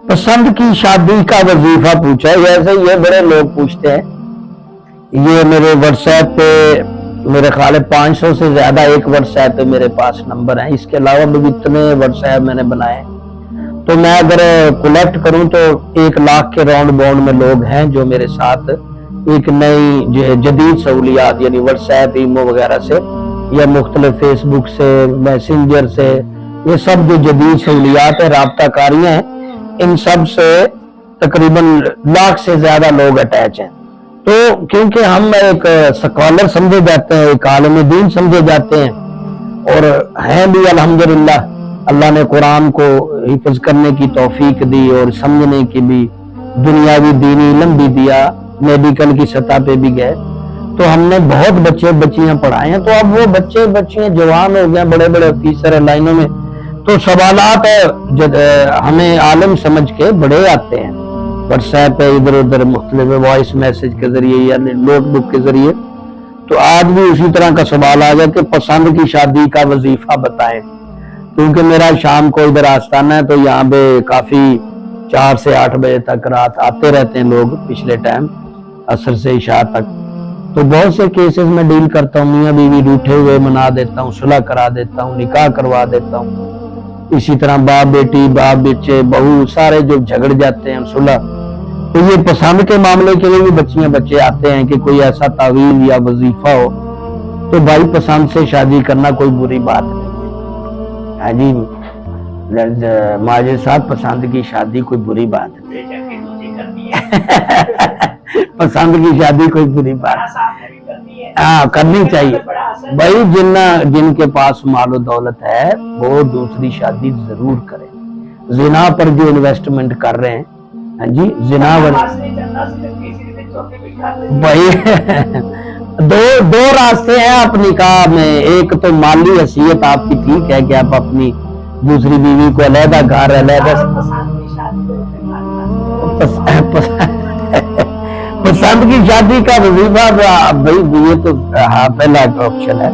पसंद की शादी का वजीफा पूछा है। जैसे ये बड़े लोग पूछते हैं, ये मेरे व्हाट्सएप पे मेरे ख्याल है 500 से ज्यादा एक व्हाट्सएप पे मेरे पास नंबर हैं। इसके अलावा भी इतने व्हाट्सएप मैंने बनाए, तो मैं अगर कलेक्ट करूं तो 1 लाख के राउंड बाउंड में लोग हैं जो मेरे साथ एक नई जदीद सहूलियात यानी व्हाट्सएप, ईमो वगैरह से या मुख्तलिफ फेसबुक से, मैसेंजर से, ये सब जो जदीद सहूलियात है, राब्ताकारियां हैं, इन सब से तकरीबन 1 लाख से ज्यादा लोग अटैच हैं। तो क्योंकि हम एक स्कॉलर समझे जाते हैं, एक आलिम दीन समझे जाते हैं और हैं भी अल्हम्दुलिल्लाह, अल्लाह ने कुरान को हिफ्ज करने की तौफीक दी और समझने की भी दुनियावी दीनी इल्म भी दिया, मेडिकल की सतह पे भी गए, तो हमने बहुत बच्चे बच्चियां पढ़ाए हैं। तो अब वो बच्चे बच्चियां जवान हो गए, बड़े बड़े ऑफिसर है लाइनों में, तो सवालात हमें आलिम समझ के बड़े आते हैं व्हाट्सएप पे, इधर उधर मुख्तलिफ वॉइस मैसेज के जरिए या नोटबुक के जरिए। तो आज भी उसी तरह का सवाल आ गया कि पसंद की शादी का वजीफा बताएं, क्योंकि मेरा शाम को इधर आस्थाना है, तो यहाँ पे काफी 4 से 8 बजे तक रात आते रहते हैं लोग, पिछले टाइम असर से इशा तक। तो बहुत से केसेस में डील करता हूँ, मियाँ बीवी रूठे हुए मना देता हूँ, सुलह करा देता हूँ, निकाह करवा देता हूँ। इसी तरह बाप बेटी, बाप बच्चे, बहू, सारे जो झगड़ जाते हैं सुलह, तो ये पसंद के मामले के लिए भी बच्चियां बच्चे आते हैं कि कोई ऐसा तावील या वजीफा हो। तो भाई पसंद से शादी करना कोई बुरी बात नहीं है। हाँ जी माजिद साहब, पसंद की शादी कोई बुरी बात नहीं है। पसंद की शादी कोई बुरी बात, हाँ करनी चाहिए भाई। जिनके पास मालो दौलत है वो दूसरी शादी जरूर करें। जिना पर जो इन्वेस्टमेंट कर रहे हैं, हाँ जी जिना भाई दो रास्ते हैं आप निकाह में। एक तो माली हैसियत आपकी ठीक है कि आप अपनी दूसरी बीवी को अलहदा घर अलहदा पसंद की शादी का वजीफा भाई, ये तो हाँ पहला ऑप्शन है।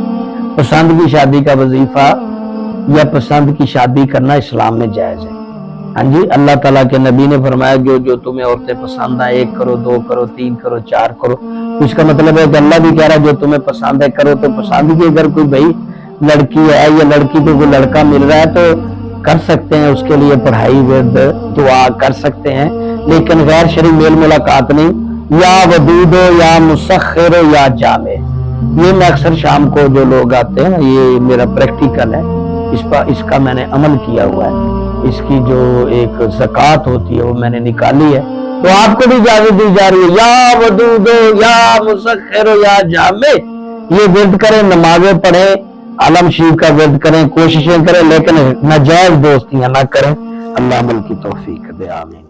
पसंद की शादी का वजीफा या पसंद की शादी करना इस्लाम में जायज है। हाँ जी, अल्लाह ताला के नबी ने फरमाया जो तुम्हें औरतें पसंद आए 1 करो, 2 करो, 3 करो, 4 करो। इसका मतलब है कि अल्लाह भी कह रहा है जो तुम्हें पसंद है करो। तो पसंद की अगर कोई भाई लड़की है या लड़की को कोई लड़का मिल रहा है तो कर सकते हैं, उसके लिए पढ़ाई विद दुआ कर सकते हैं, लेकिन गैर शरीक मेल मुलाकात नहीं। या वदूदो या मुसख्खिरो या जामे, ये मैं अक्सर शाम को जो लोग आते हैं, ये मेरा प्रैक्टिकल है, इसका मैंने अमल किया हुआ है। इसकी जो एक ज़कात होती है वो मैंने निकाली है, तो आपको भी इजाजत दी जा रही है। या वदूदो या मुसख्खिरो या जामे, ये विर्द करें, नमाजें पढ़ें, आलम शरीफ का विर्द करें, कोशिशें करें, लेकिन नाजायज दोस्तियां ना करें। अल्लाह अमल की तौफीक दे, आमीन।